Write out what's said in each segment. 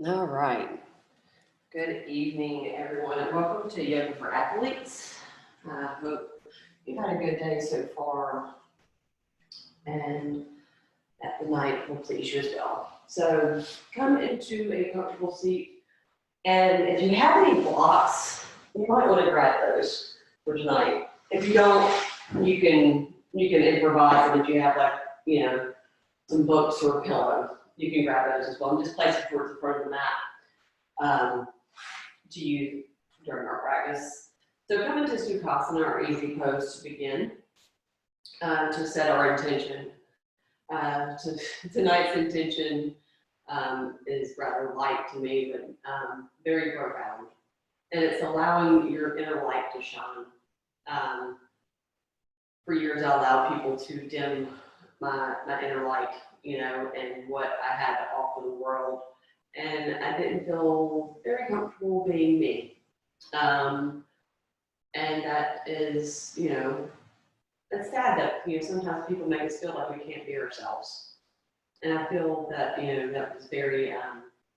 All right. Good evening, everyone, and welcome to Yoga for Athletes. I hope you've had a good day so far, and that the night will please you as well. So, come into a comfortable seat, and if you have any blocks, you might want to grab those for tonight. If you don't, you can improvise, and if you have some books or a pillow, you can grab those as well, and just place it towards the front of the mat. To use during our practice. So come into Sukhasana, our easy pose to begin, to set our intention. Tonight's intention is rather light to me, but very profound. And it's allowing your inner light to shine. For years, I allowed people to dim my inner light, and what I had to offer the world. And I didn't feel very comfortable being me. And that is, it's sad that, sometimes people make us feel like we can't be ourselves. And I feel that, that was very,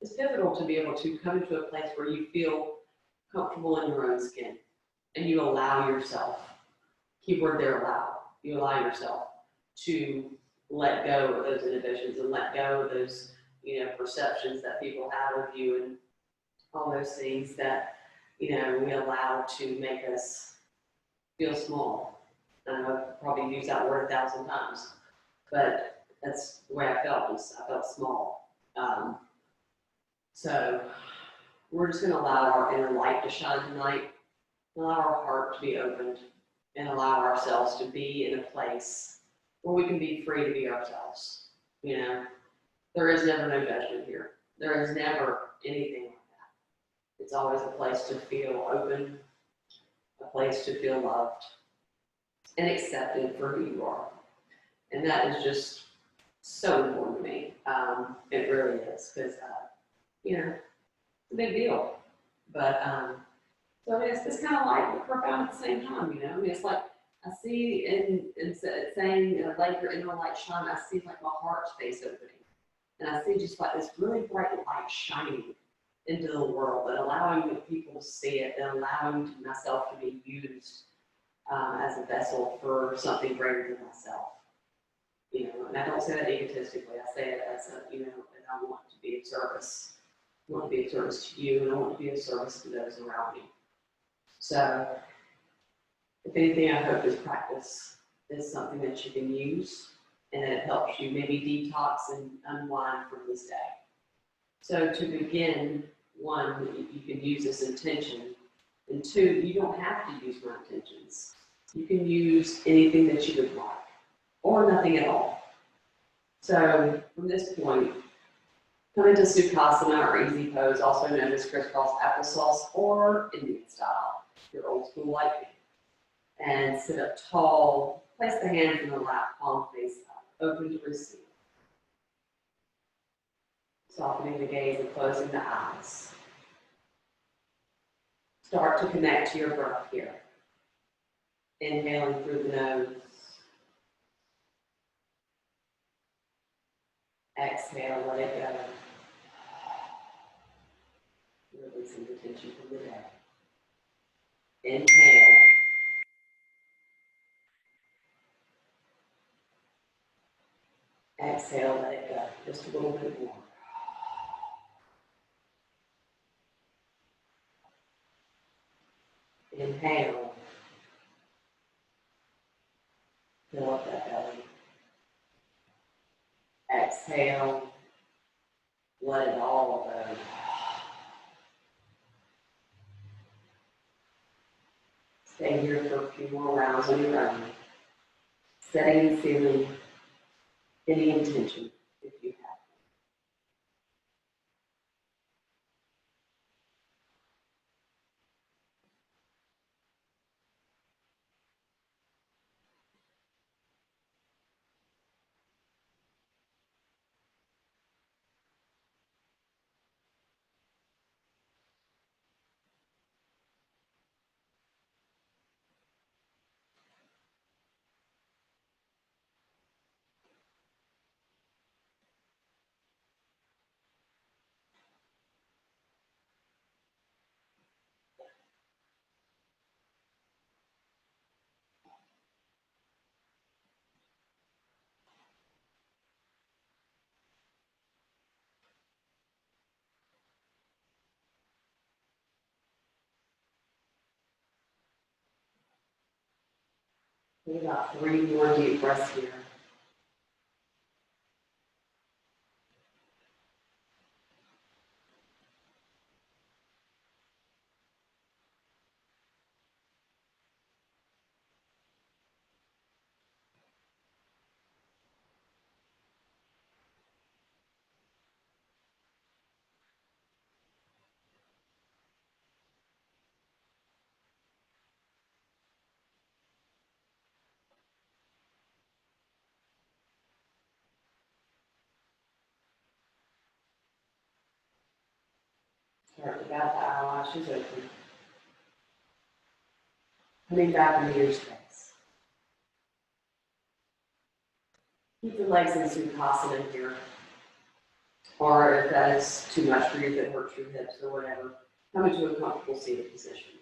it's pivotal to be able to come into a place where you feel comfortable in your own skin and you allow yourself, keyword there, allow, you allow yourself to let go of those inhibitions and let go of those, perceptions that people have of you and all those things that, we allow to make us feel small. I've probably used that word 1,000 times, but that's the way I felt. I felt small. So we're just going to allow our inner light to shine tonight, allow our heart to be opened, and allow ourselves to be in a place where we can be free to be ourselves. There is never no judgment here. There is never anything like that. It's always a place to feel open, a place to feel loved and accepted for who you are. And that is just so important to me. It really is, because, it's a big deal. But, so I mean, it's kind of like profound at the same time, I mean, it's like I see in saying, let your inner light shine, I see like my heart space opening. And I see just like this really bright light shining into the world and allowing people to see it and allowing myself to be used as a vessel for something greater than myself. And I don't say that egotistically. I say it as and I want to be of service. I want to be of service to you, and I want to be of service to those around me. So, if anything, I hope this practice is something that you can use and that it helps you maybe detox and unwind from this day. So, to begin, one, you can use this intention, and two, you don't have to use my intentions. You can use anything that you would like, or nothing at all. So from this point, come into Sukhasana, or easy pose, also known as crisscross applesauce or Indian style, if you're old school like me. And sit up tall, place the hands in the lap, palm face up, open to receive. Softening the gaze and closing the eyes. Start to connect to your breath here. Inhaling through the nose. Exhale, let it go. Releasing the tension from the day. Inhale. Exhale, let it go. Just a little bit more. Inhale. Fill up that belly. Exhale. Let it all go. Stay here for a few more rounds on your own. Setting and sealing any intention if you have. Take about 3 more deep breaths here. Start to got the eyelashes open. Coming back into your space. Keep the legs in Sukhasana here. Or if that is too much for you, that hurts your hips or whatever, come into a comfortable seated position.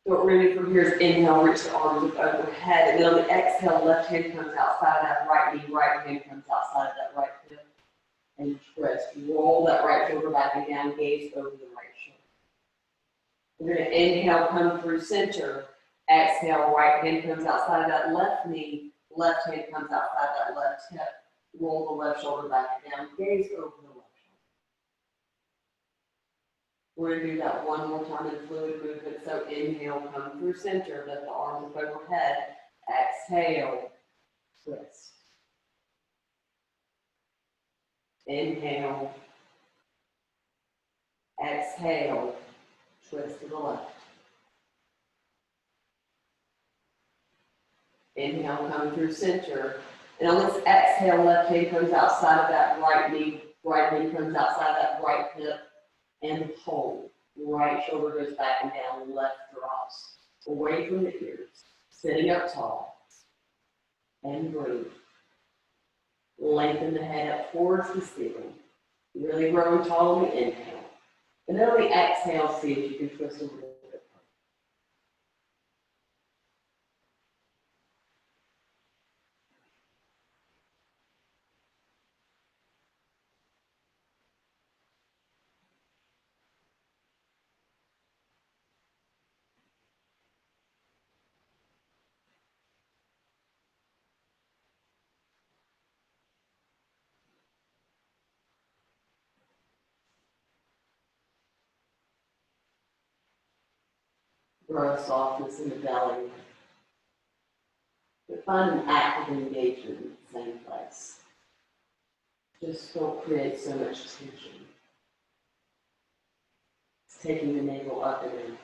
So what we're going to do from here is inhale, reach the arms up overhead, and then on the exhale, left hand comes outside of that right knee, right hand comes outside of that right hip, and twist. Roll that right shoulder back and down, gaze over the right shoulder. We're going to inhale, come through center. Exhale, right hand comes outside of that left knee, left hand comes outside that left hip. Roll the left shoulder back and down, gaze over the left shoulder. We're going to do that one more time in fluid movement. So inhale, come through center, lift the arms up overhead. Exhale, twist. Inhale. Exhale, twist to the left. Inhale, come through center. And on this exhale, left hand comes outside of that right knee, right hand comes outside of that right hip, and hold. Right shoulder goes back and down, left drops away from the ears. Sitting up tall. And breathe. Lengthen the head up towards the ceiling. Really growing tall on the inhale. And then on the exhale, see if you can twist a little bit. Grow softness in the belly. But find an active engagement in the same place. Just don't create so much tension. It's taking the navel up and in.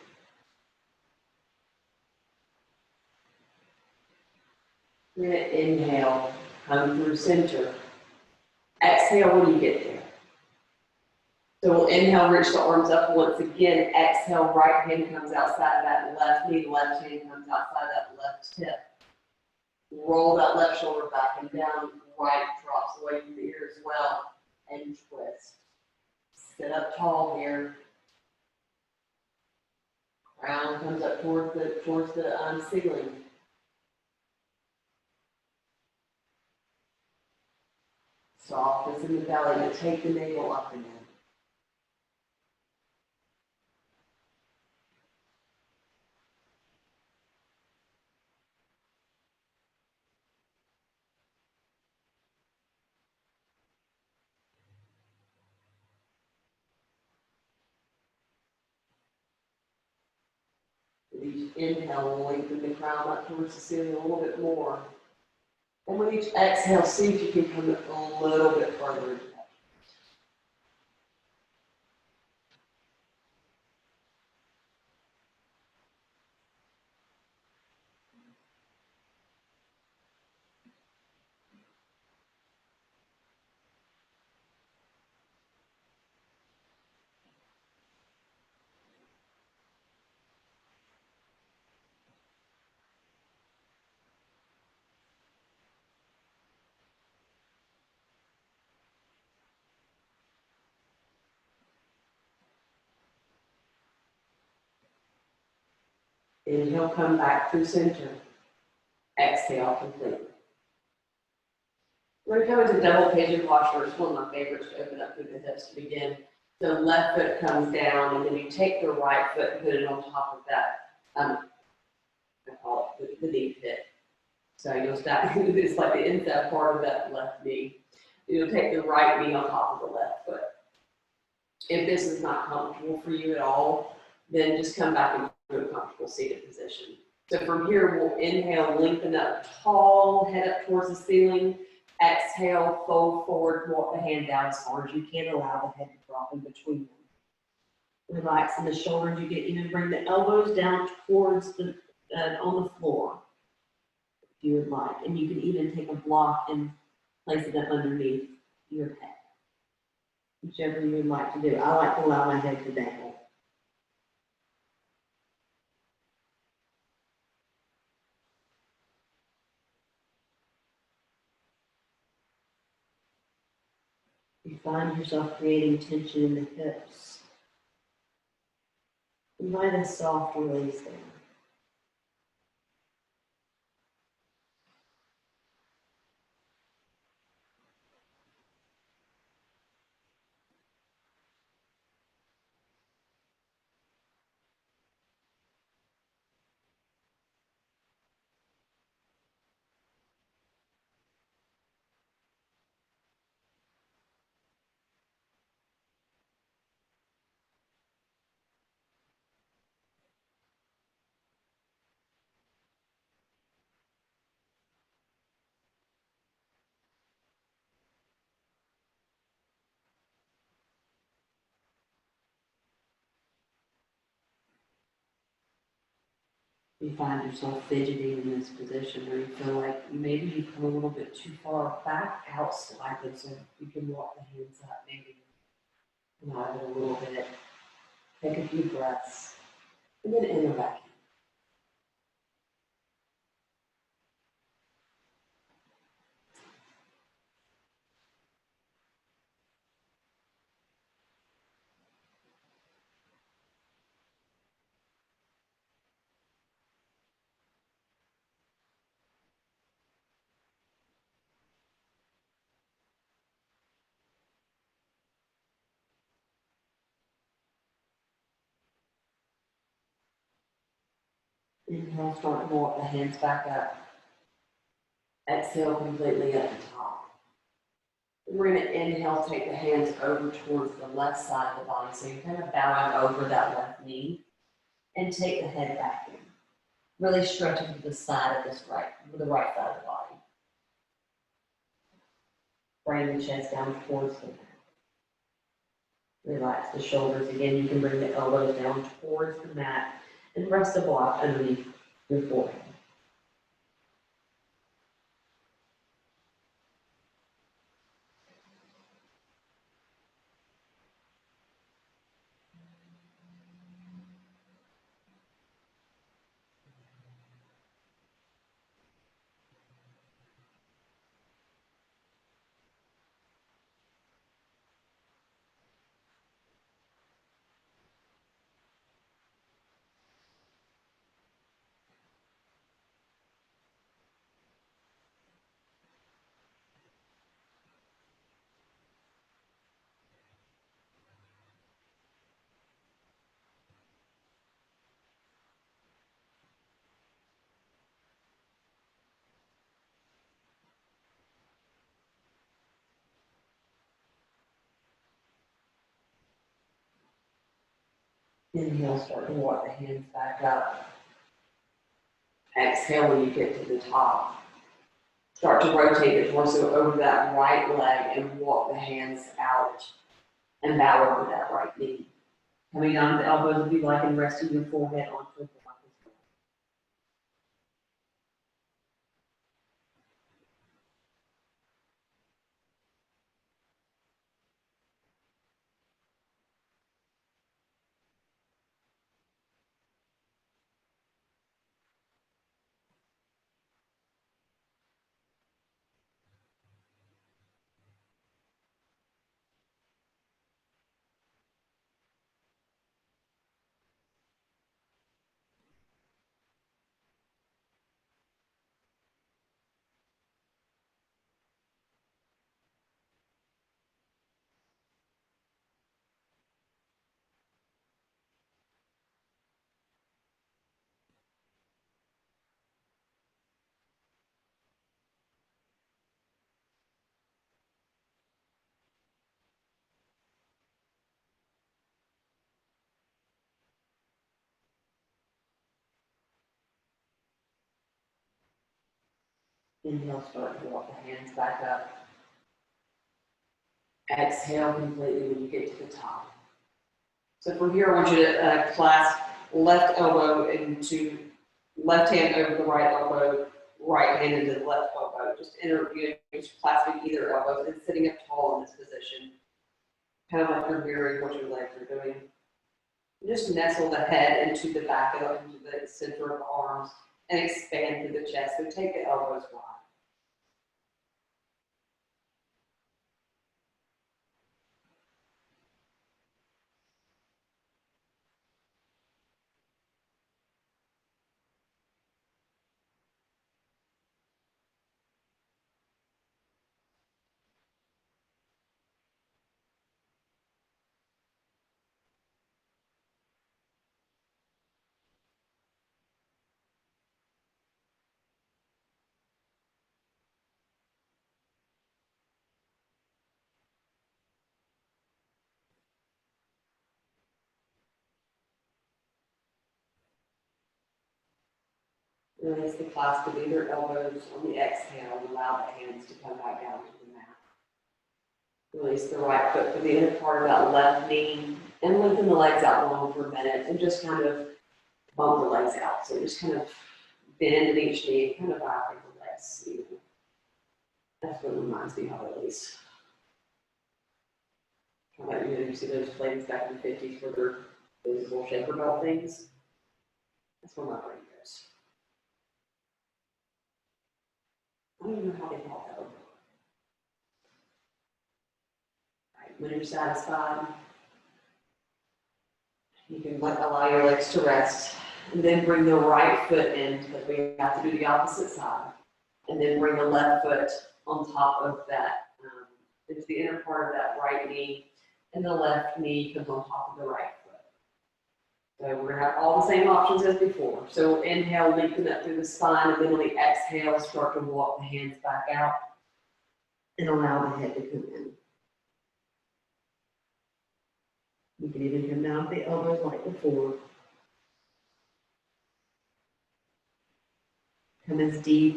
We're going to inhale, come through center. Exhale when you get there. So we'll inhale, reach the arms up once again. Exhale, right hand comes outside of that left knee, left hand comes outside of that left hip. Roll that left shoulder back and down, right drops away from the ear as well, and twist. Sit up tall here. Crown comes up towards the ceiling. Softness in the belly to take the navel up and in. With each inhale, we'll lengthen the crown up towards the ceiling a little bit more. And with each exhale, see if you can come a little bit further into that. Inhale, come back through center. Exhale completely. We're going to come into double pigeon posture. It's one of my favorites to open up through the hips to begin. So left foot comes down, and then you take the right foot and put it on top of that, I call it the knee pit. So you'll stack, it's like the inside part of that left knee. You'll take the right knee on top of the left foot. If this is not comfortable for you at all, then just come back into a comfortable seated position. So from here, we'll inhale, lengthen up tall, head up towards the ceiling. Exhale, fold forward, walk the hand down as far as you can, allow the head to drop in between them. Relax in the shoulders. You can even bring the elbows down towards the on the floor, if you would like. And you can even take a block and place it up underneath your head. Whichever you would like to do. I like to allow my head to dangle. You find yourself creating tension in the hips. Invite a soft release there. You find yourself fidgeting in this position where you feel like maybe you've come a little bit too far back out slightly, so you can walk the hands up, maybe nod it a little bit, take a few breaths, and then enter back in. Inhale, start to walk the hands back up. Exhale completely at the top. We're going to inhale, take the hands over towards the left side of the body. So you're kind of bowing over that left knee and take the head back in. Really stretching to the side of the right side of the body. Bring the chest down towards the mat. Relax the shoulders. Again, you can bring the elbows down towards the mat and rest the block underneath your forehead. Inhale, start to walk the hands back up. Exhale when you get to the top. Start to rotate the torso over that right leg and walk the hands out and bow over that right knee. Coming down to the elbows if you like and resting your forehead onto the block as well. Inhale, start to walk the hands back up. Exhale completely when you get to the top. So from here, I want you to clasp left elbow into left hand over the right elbow, right hand into the left elbow. Just clasping either elbow and sitting up tall in this position. Kind of like you're mirroring what your legs are doing. Just nestle the head into the back of into the center of the arms and expand through the chest. So take the elbows wide. Release the clasp of either elbows on the exhale and allow the hands to come back down to the mat. Release the right foot for the inner part of that left knee and lengthen the legs out long for a minute and just kind of bump the legs out. So just kind of bend in each knee and kind of vibrate the legs. That's what reminds me of at least. Kind of like, you see those planes back in the 50s where they're those little shaker belt things? That's where my brain goes. I don't even know how they call that over. Right, when you're satisfied, you can allow your legs to rest. And then bring the right foot in, because we have to do the opposite side. And then bring the left foot on top of that, into the inner part of that right knee. And the left knee comes on top of the right foot. So we're going to have all the same options as before. So inhale, lengthen up through the spine, and then on the exhale, start to walk the hands back out and allow the head to come in. You can even come down with the elbows like before. Come as deep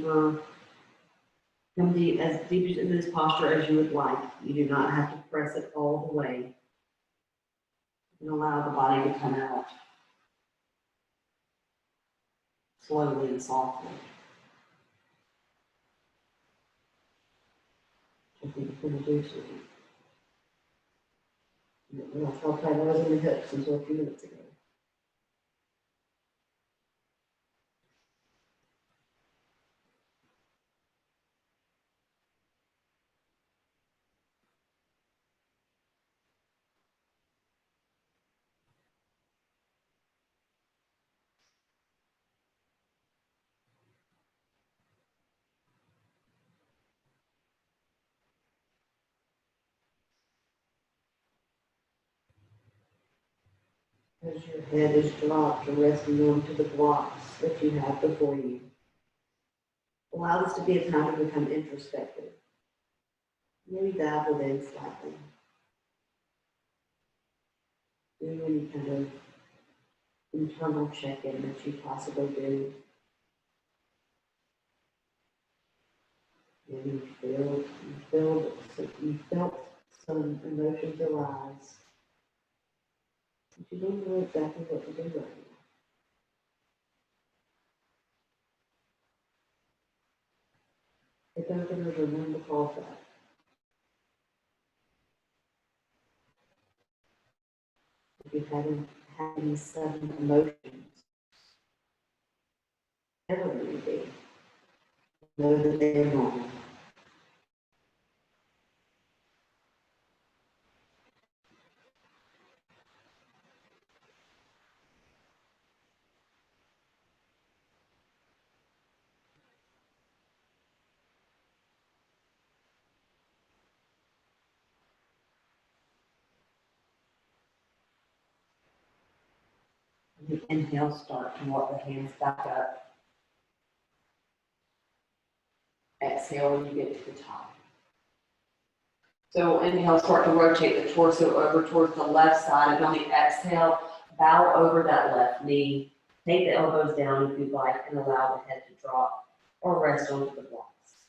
into this posture as you would like. You do not have to press it all the way. And allow the body to come out slowly and softly. I think it's going to do something. I felt I was in the hips until a few minutes ago. As your head is dropped or resting onto the blocks that you have before you, allow this to be a time to become introspective. Maybe dive within slightly. Do any kind of internal check-in that you possibly do. Maybe you felt some emotions arise. But you don't know exactly what to do right now. It's open as remember to call that. If you're having sudden emotions, whatever it may be, know that they are normal. The inhale, start to walk the hands back up. Exhale when you get to the top. So inhale, start to rotate the torso over towards the left side, and on the exhale, bow over that left knee. Take the elbows down if you'd like, and allow the head to drop or rest onto the blocks.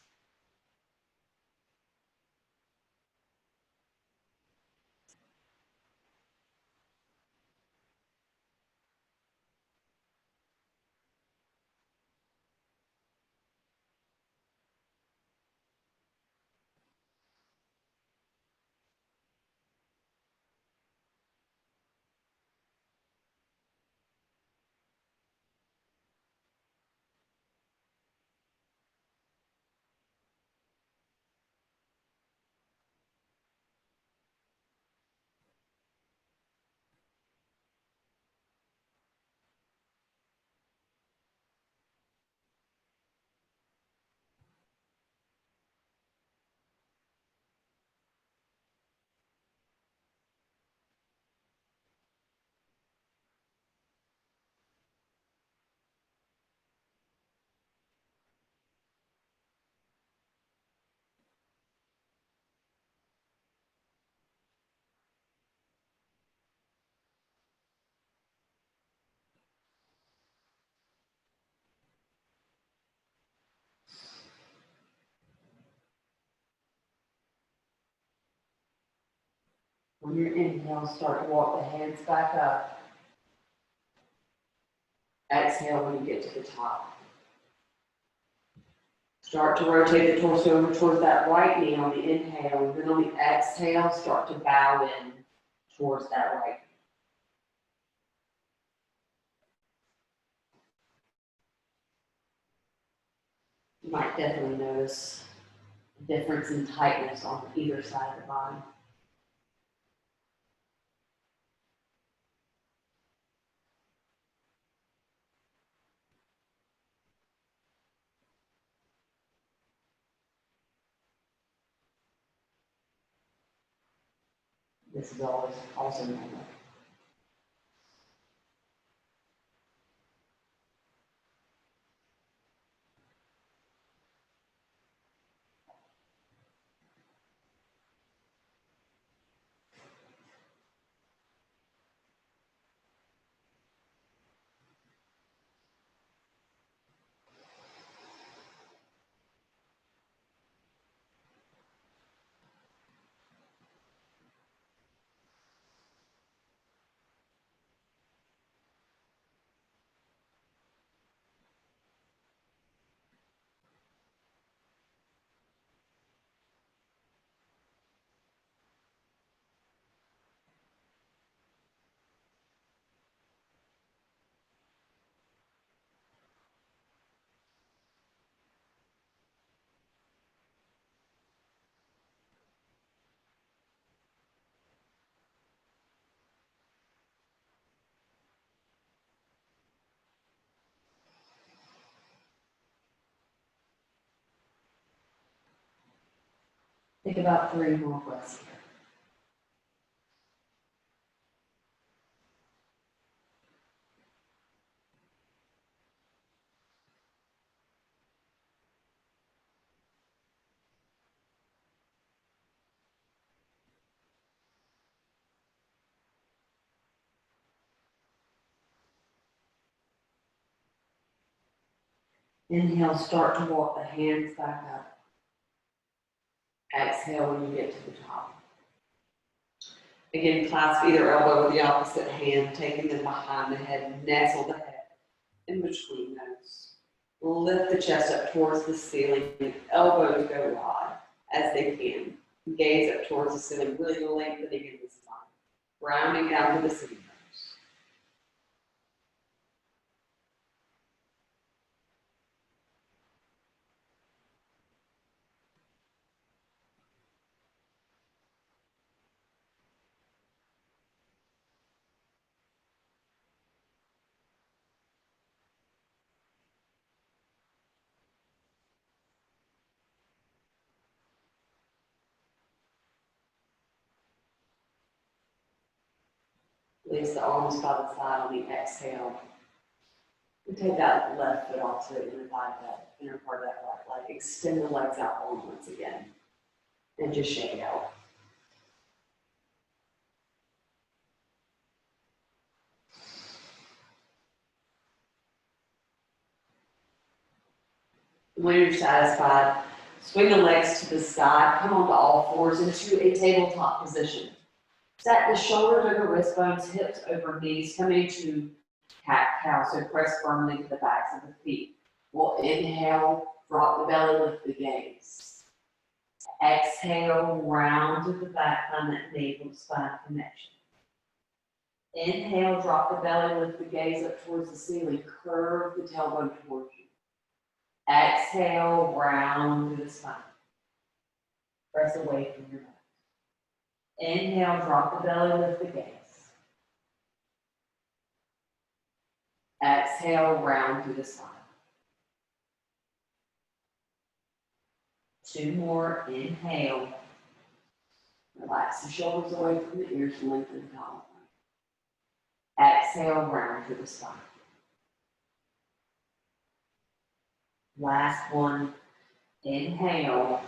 On your inhale, start to walk the hands back up. Exhale when you get to the top. Start to rotate the torso over towards that right knee on the inhale. Then on the exhale, start to bow in towards that right knee. You might definitely notice a difference in tightness on either side of the body. This is always also normal. Think about 3 more breaths here. Inhale, start to walk the hands back up. Exhale when you get to the top. Again, clasp either elbow with the opposite hand, taking them behind the head, nestle the head in between those. Lift the chest up towards the ceiling, elbows go wide as they can. Gaze up towards the ceiling, really lengthening in the spine. Rounding down to the sitting bones. Release the arms by the side on the exhale. And take that left foot off so that you invite that inner part of that right leg. Extend the legs out long once again. And just shake out. When you're satisfied, swing the legs to the side, come onto all fours into a tabletop position. Set the shoulders over wrist bones, hips over knees, coming to cat-cow, so press firmly to the backs of the feet. We'll inhale, drop the belly, lift the gaze. Exhale, round to the back, find that navel spine connection. Inhale, drop the belly, lift the gaze up towards the ceiling, curve the tailbone towards you. Exhale, round to the spine. Press away from your nose. Inhale, drop the belly, lift the gaze. Exhale, round to the spine. 2 more, inhale. Relax the shoulders away from the ears, lengthen the collar. Exhale, round to the spine. Last one, inhale.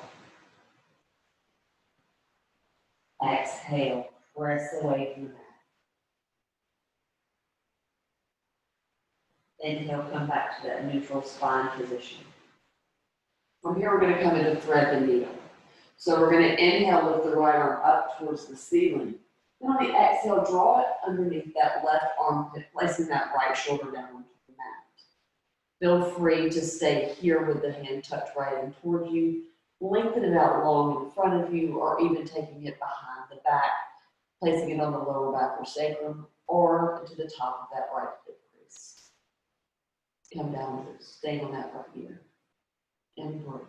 Exhale, press away from the mat. Inhale, come back to that neutral spine position. From here, we're going to come into thread the needle. So we're going to inhale, lift the right arm up towards the ceiling. Then on the exhale, draw it underneath that left armpit, placing that right shoulder down onto the mat. Feel free to stay here with the hand tucked right in toward you. Lengthen it out long in front of you, or even taking it behind the back, placing it on the lower back or sacrum, or to the top of that right hip crease. Come down, stay on that right ear, and breathe.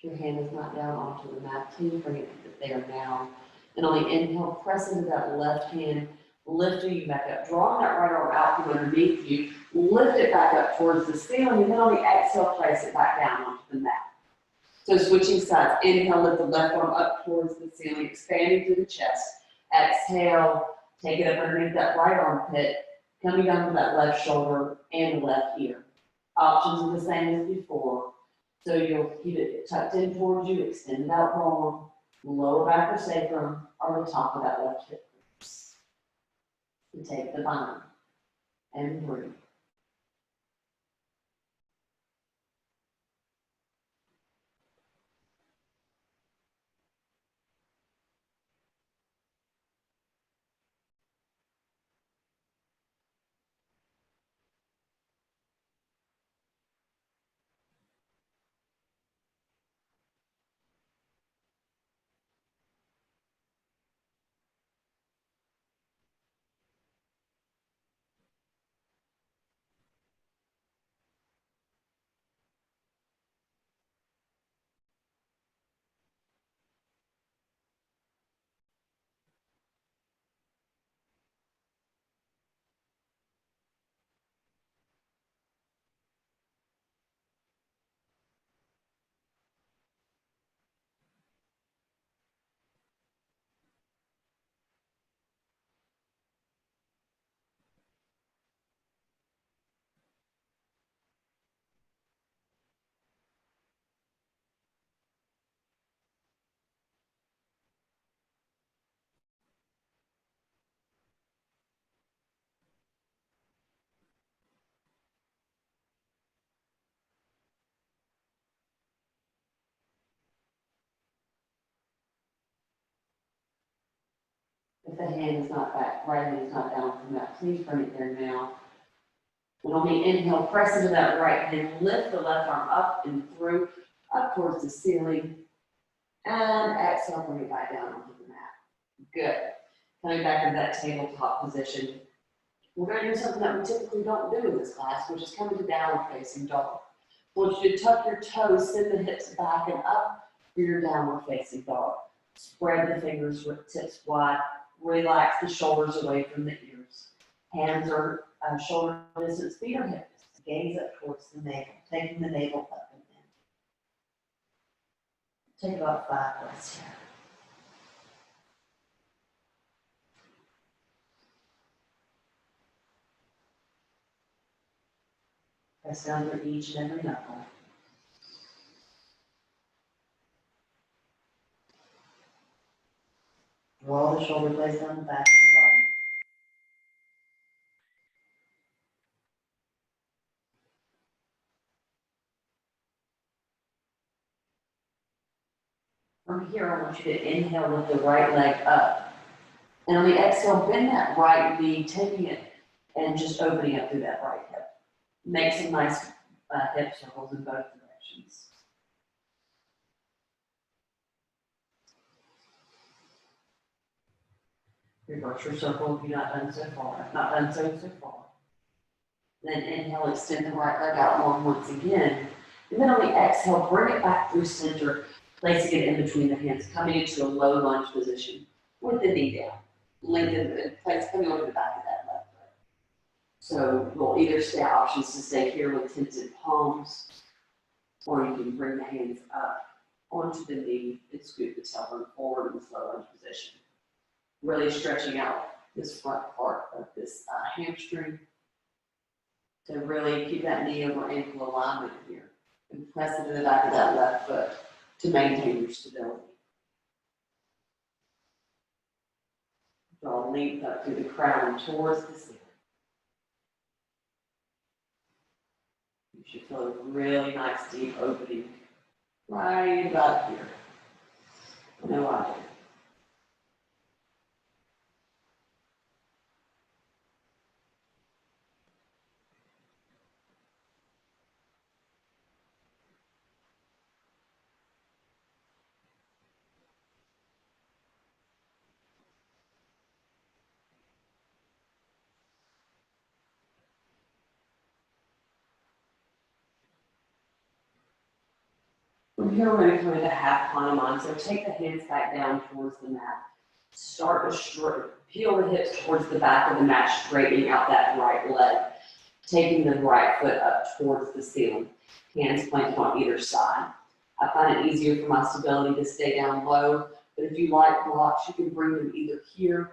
If your hand is not down onto the mat, please bring it there now. And on the inhale, press into that left hand, lifting you back up, drawing that right arm out from underneath you, lift it back up towards the ceiling, and then on the exhale, place it back down onto the mat. So switching sides, inhale, lift the left arm up towards the ceiling, expanding through the chest. Exhale, take it up underneath that right armpit, coming down to that left shoulder and left ear. Options are the same as before. So you'll keep it tucked in towards you, extend it out long, lower back or sacrum, or the top of that left hip crease. And take the bind and breathe. If the hand is not back, right hand is not down from that, please bring it there now. And on the inhale, press into that right hand, lift the left arm up and through, up towards the ceiling. And exhale, bring it back down onto the mat. Good. Coming back into that tabletop position. We're going to do something that we typically don't do in this class, which is coming to downward facing dog. I want you to tuck your toes, send the hips back and up for your downward facing dog. Spread the fingers with tips wide. Relax the shoulders away from the ears. Hands are shoulder distance, feet are hips. Gaze up towards the navel, taking the navel up and in. Take about 5 breaths here. Press down through each and every knuckle. Draw the shoulder blades down the back of the body. From here, I want you to inhale with the right leg up. And on the exhale, bend that right knee, taking it and just opening up through that right hip. Make some nice hip circles in both directions. Reverse your circle if you've not done so far. Not done so far. Then inhale, extend the right leg out long once again. And then on the exhale, bring it back through center, placing it in between the hands, coming into a low lunge position with the knee down. Lengthen the place, coming over the back of that left foot. So we'll either stay options to stay here with tented palms, or you can bring the hands up onto the knee and scoot the tailbone forward in the slow lunge position. Really stretching out this front part of this hamstring to really keep that knee over ankle alignment here and press it to the back of that left foot to maintain your stability. Draw length up through the crown towards the ceiling. You should feel a really nice deep opening right about here. No idea. From here, we're going to come into half Hanuman. So take the hands back down towards the mat. Start to peel the hips towards the back of the mat, straightening out that right leg. Taking the right foot up towards the ceiling. Hands planted on either side. I find it easier for my stability to stay down low, but if you like blocks, you can bring them either here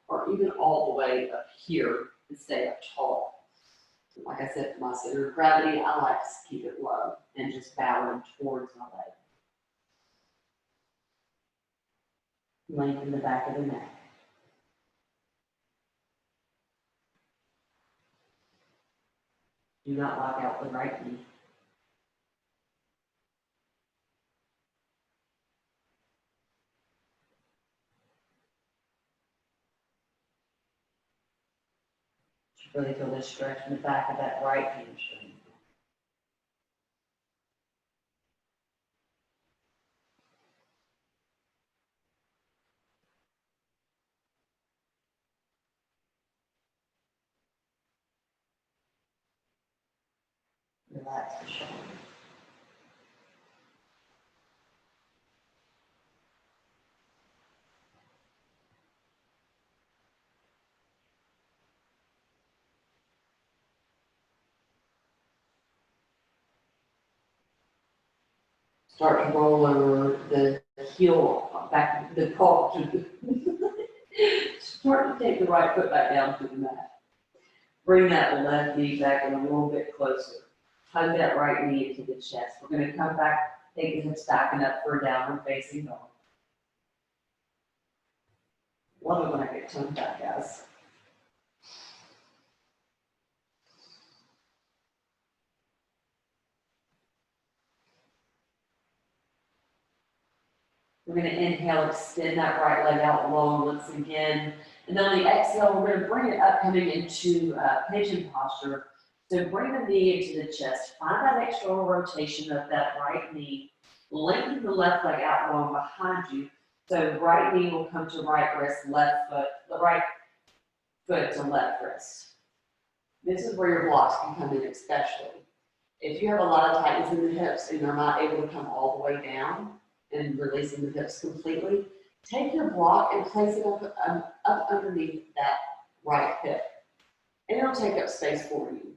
or even all the way up here and stay up tall. Like I said, for my center of gravity, I like to keep it low and just bowing towards my leg. Lengthen the back of the neck. Do not lock out the right knee. Just really feel this stretch in the back of that right hamstring. Relax the shoulder. Start to roll over the heel back, the paw. Start to take the right foot back down to the mat. Bring that left knee back in a little bit closer. Hug that right knee into the chest. We're going to come back, take the hips back and up for a downward facing dog. Love it when I get tongue tied, guys. We're going to inhale, extend that right leg out long once again. And then on the exhale, we're going to bring it up, coming into pigeon posture. So bring the knee into the chest. Find that external rotation of that right knee. Lengthen the left leg out long behind you. So right knee will come to right wrist, left foot, the right foot to left wrist. This is where your blocks can come in especially. If you have a lot of tightness in the hips and they're not able to come all the way down and releasing the hips completely, take your block and place it up underneath that right hip. And it'll take up space for you.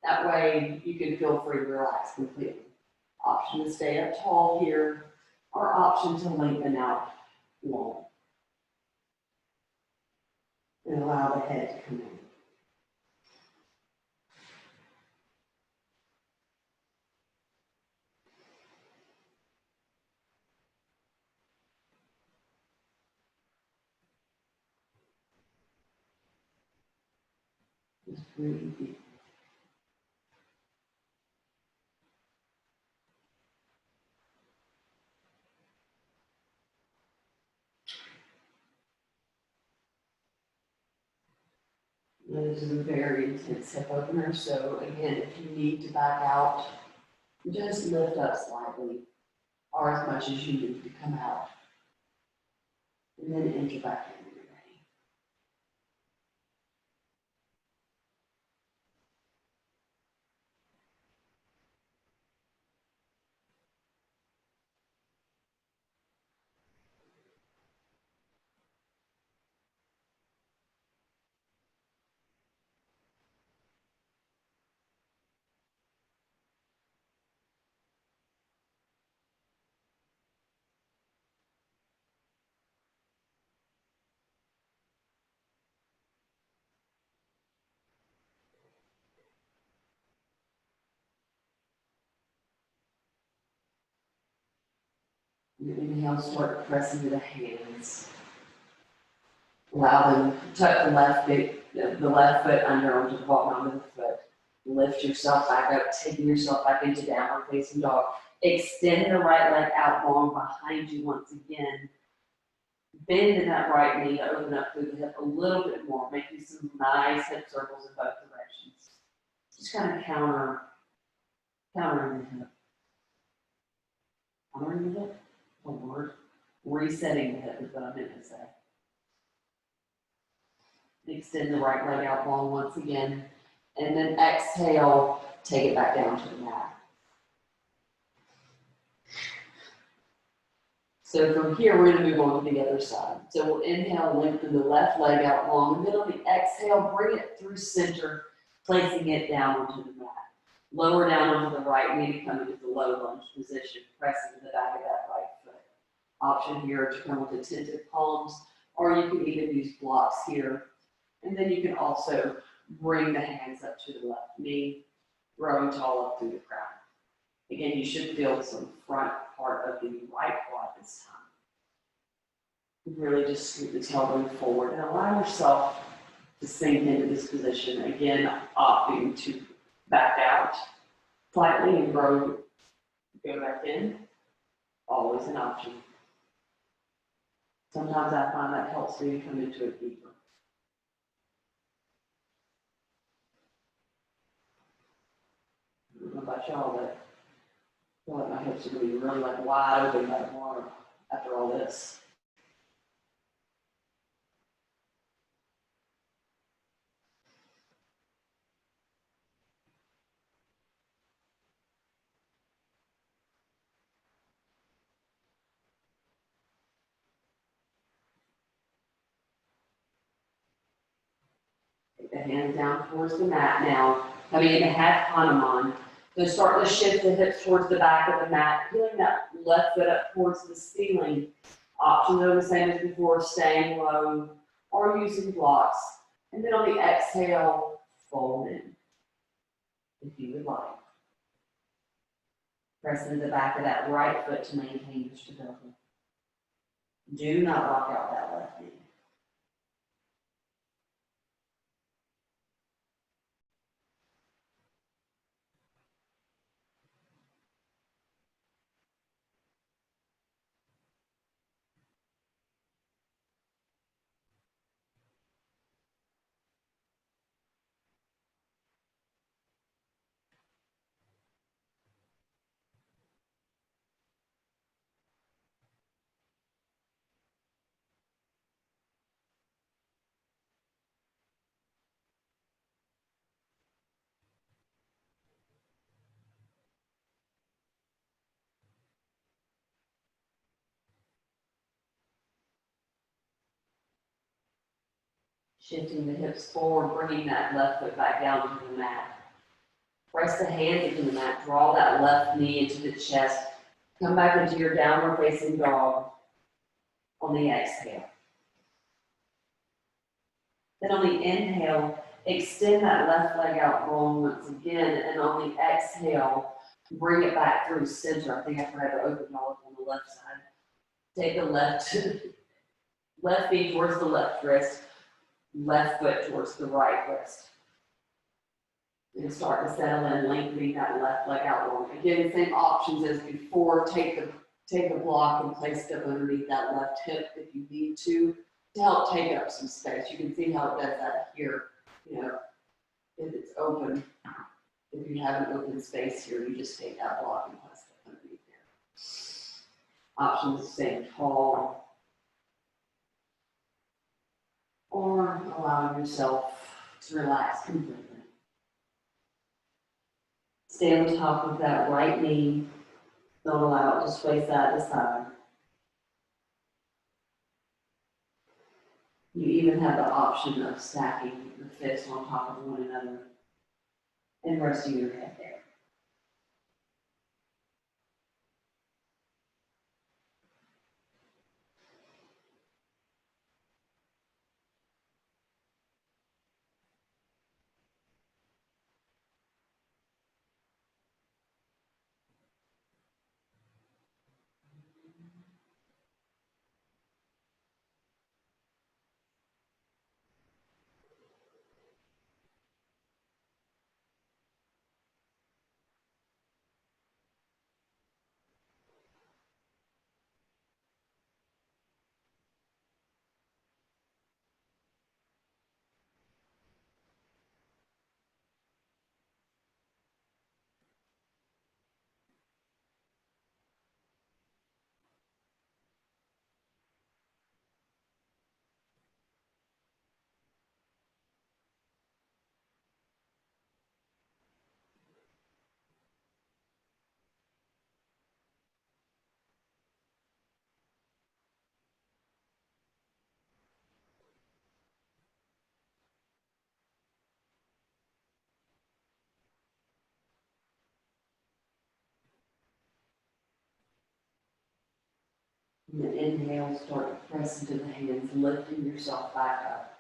That way you can feel free to relax completely. Option to stay up tall here, or option to lengthen out long. And allow the head to come in. Just breathe deep. This is a very intense hip opener, so again, if you need to back out, just lift up slightly, or as much as you need to come out. And then enter back in when you're ready. And inhale, start pressing to the hands. Allow them to tuck the left foot under onto the bottom of the foot. Lift yourself back up, taking yourself back into downward facing dog. Extend the right leg out long behind you once again. Bend in that right knee to open up through the hip a little bit more, making some nice hip circles in both directions. Just kind of countering the hip. Countering the hip, a word. Resetting the hip is what I meant to say. Extend the right leg out long once again, and then exhale, take it back down to the mat. So from here, we're gonna move on to the other side. So we'll inhale, lengthen the left leg out long, and then on the exhale, bring it through center, placing it down onto the mat. Lower down onto the right knee to come into the low lunge position, pressing the back of that right foot. Option here to come with attentive palms, or you can even use blocks here. And then you can also bring the hands up to the left knee, growing tall up through the crown. Again, you should feel some front part of the right quad this time. Really just scoot the tailbone forward and allow yourself to sink into this position. Again, opting to back out slightly and go back in. Always an option. Sometimes I find that helps me come into it deeper. I don't know about y'all, but I feel like my hips are going to be really like wide open by tomorrow after all this. Take the hands down towards the mat now, coming into half Hanuman. So start to shift the hips towards the back of the mat, peeling that left foot up towards the ceiling. Options are the same as before, staying low or using blocks. And then on the exhale, fold in, if you would like. Press into the back of that right foot to maintain your stability. Do not lock out that left knee. Shifting the hips forward, bringing that left foot back down to the mat. Press the hands into the mat, draw that left knee into the chest. Come back into your downward facing dog on the exhale. Then on the inhale, extend that left leg out long once again, and on the exhale, bring it back through center. I think I forgot to open y'all up on the left side. Take the left knee towards the left wrist, left foot towards the right wrist. And start to settle in, lengthening that left leg out long. Again, same options as before. Take the block and place it underneath that left hip if you need to help take up some space. You can see how it does that here. you know, if it's open, if you have an open space here, you just take that block and place it underneath there. Options staying tall or allowing yourself to relax completely. Stay on top of that right knee. Don't allow it to sway side to side. You even have the option of stacking the fists on top of one another and resting your head there. And then inhale, start to press into the hands, lifting yourself back up.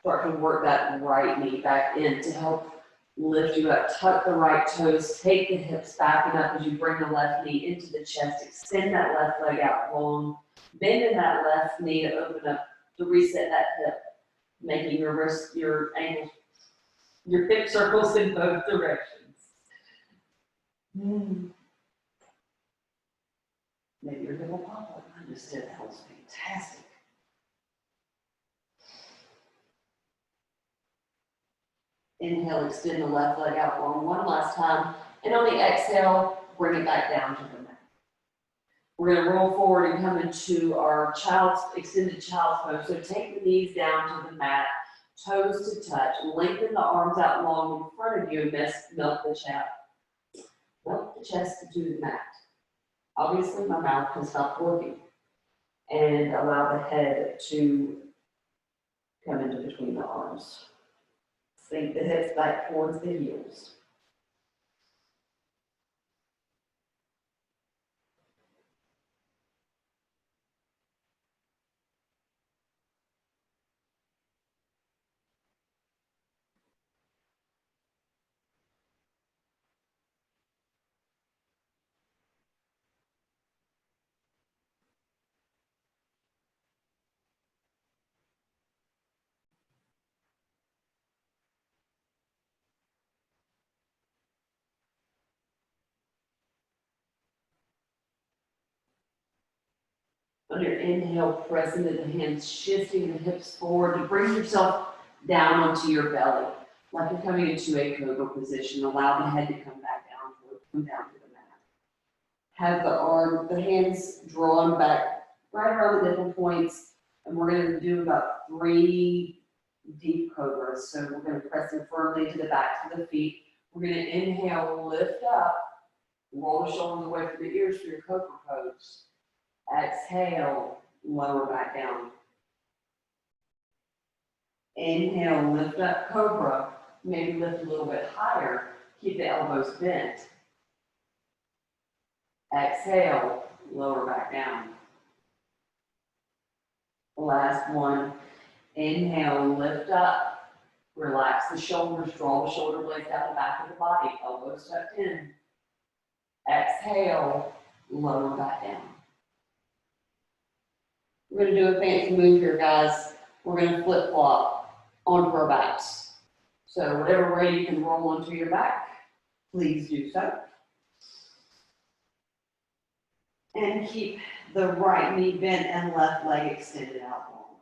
Start to work that right knee back in to help lift you up. Tuck the right toes, take the hips back and up as you bring the left knee into the chest. Extend that left leg out long. Bend in that left knee to open up, to reset that hip, making your wrist, your ankles, your hip circles in both directions. Maybe your hip will pop up. I just did. That was fantastic. Inhale, extend the left leg out long one last time. And on the exhale, bring it back down to the mat. We're going to roll forward and come into our extended child's pose. So take the knees down to the mat, toes to touch. Lengthen the arms out long in front of you and melt the chest. Melt the chest to the mat. Obviously, my mouth can stop working. And allow the head to come into between the arms. Sink the hips back towards the heels. On your inhale, press into the hands, shifting the hips forward to bring yourself down onto your belly. Like you're coming into a cobra position. Allow the head to come back down, come down to the mat. Have the hands drawn back right around the nipple points. And we're going to do about 3 deep cobras. So we're going to press in firmly to the back of the feet. We're going to inhale, lift up, roll the shoulders away from the ears for your cobra pose. Exhale, lower back down. Inhale, lift up cobra. Maybe lift a little bit higher. Keep the elbows bent. Exhale, lower back down. Last one. Inhale, lift up. Relax the shoulders. Draw the shoulder blades down the back of the body. Elbows tucked in. Exhale, lower back down. We're going to do a fancy move here, guys. We're going to flip-flop onto our backs. So whatever way you can roll onto your back, please do so. And keep the right knee bent and left leg extended out long.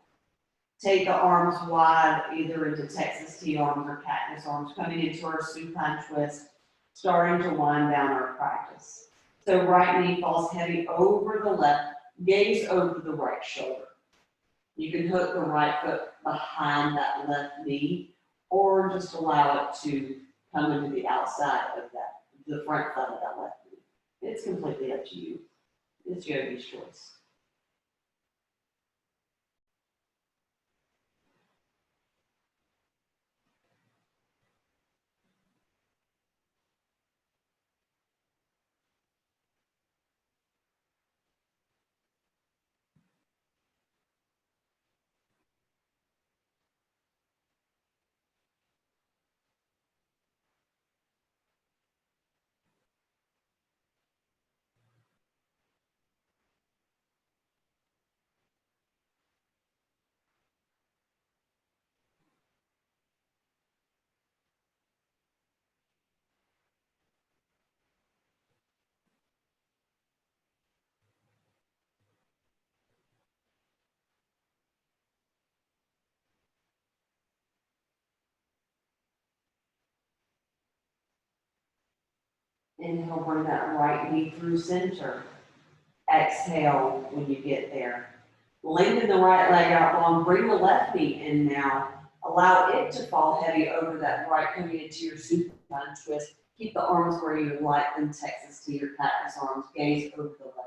Take the arms wide, either into Texas T arms or cactus arms, coming into our supine twist, starting to wind down our practice. So right knee falls heavy over the left, gaze over the right shoulder. You can hook the right foot behind that left knee, or just allow it to come into the outside of that, the front side of that left knee. It's completely up to you. It's yogi's choice. Inhale, bring that right knee through center. Exhale when you get there. Lengthen the right leg out long, bring the left knee in now. Allow it to fall heavy over that right, coming into your supine twist. Keep the arms where you like them, Texas T or cactus arms. Gaze over the left shoulder.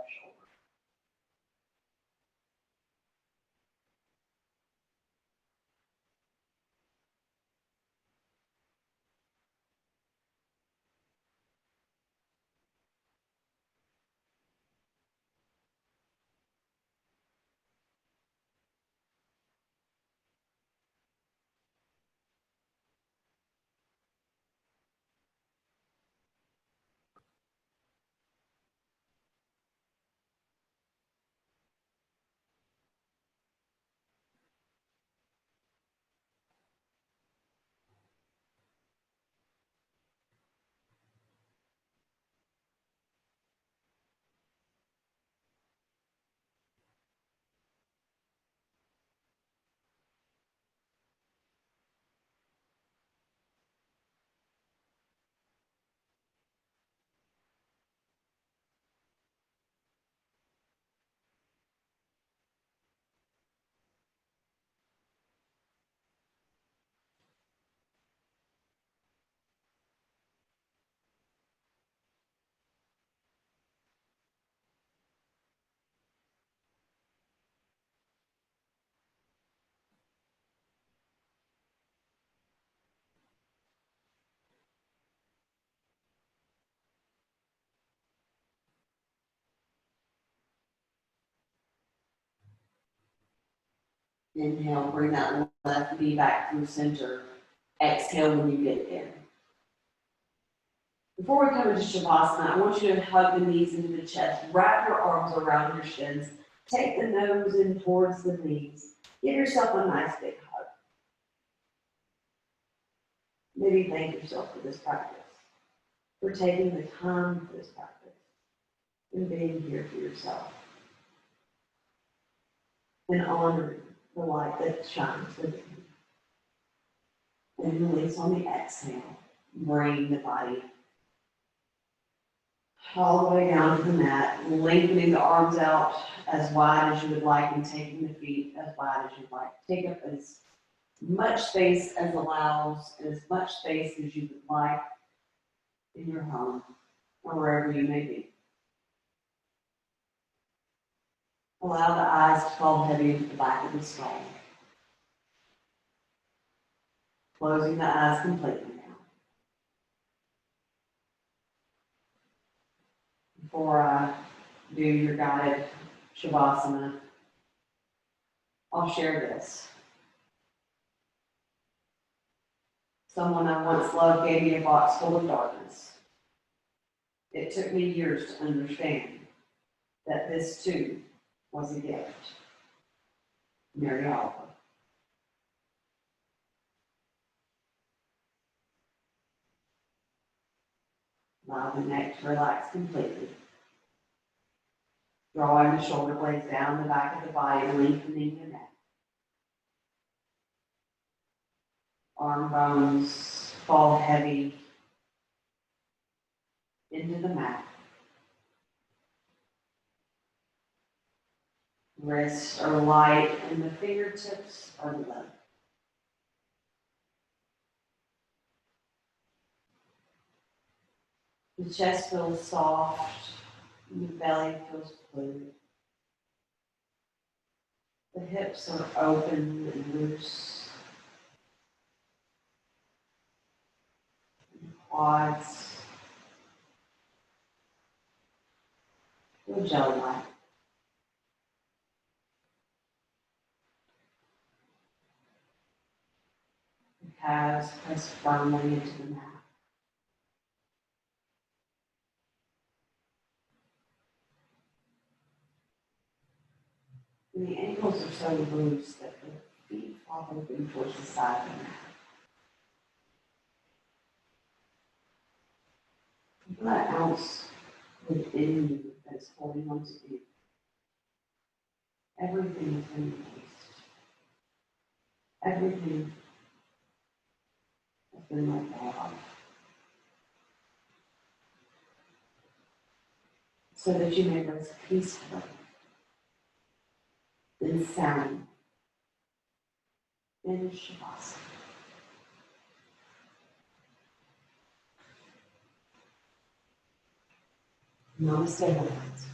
Inhale, bring that left knee back through center. Exhale when you get there. Before we come into Shavasana, I want you to hug the knees into the chest. Wrap your arms around your shins. Take the nose in towards the knees. Give yourself a nice big hug. Maybe thank yourself for this practice, for taking the time for this practice, and being here for yourself, and honoring the light that shines within you. And release on the exhale. Bring the body all the way down to the mat, lengthening the arms out as wide as you would like and taking the feet as wide as you'd like. Take up as much space as allows, as much space as you would like in your home or wherever you may be. Allow the eyes to fall heavy into the back of the skull. Closing the eyes completely now. Before I do your guided Shavasana, I'll share this. Someone I once loved gave me a box full of darkness. It took me years to understand that this too was a gift. Mary Oliver. Allow the neck to relax completely. Drawing the shoulder blades down the back of the body, lengthening the neck. arm bones fall heavy into the mat. Wrists are light and the fingertips are low. The chest feels soft and the belly feels fluid. The hips are open and loose. And the quads feel jelly-like. The calves press firmly into the mat. And the ankles are so loose that the feet fall open towards the side of the mat. Feel that ounce within you that's holding on to you. Everything has been released. Everything has been let go of. So that you may rest peacefully in sound in Shavasana. Namaste, my friends.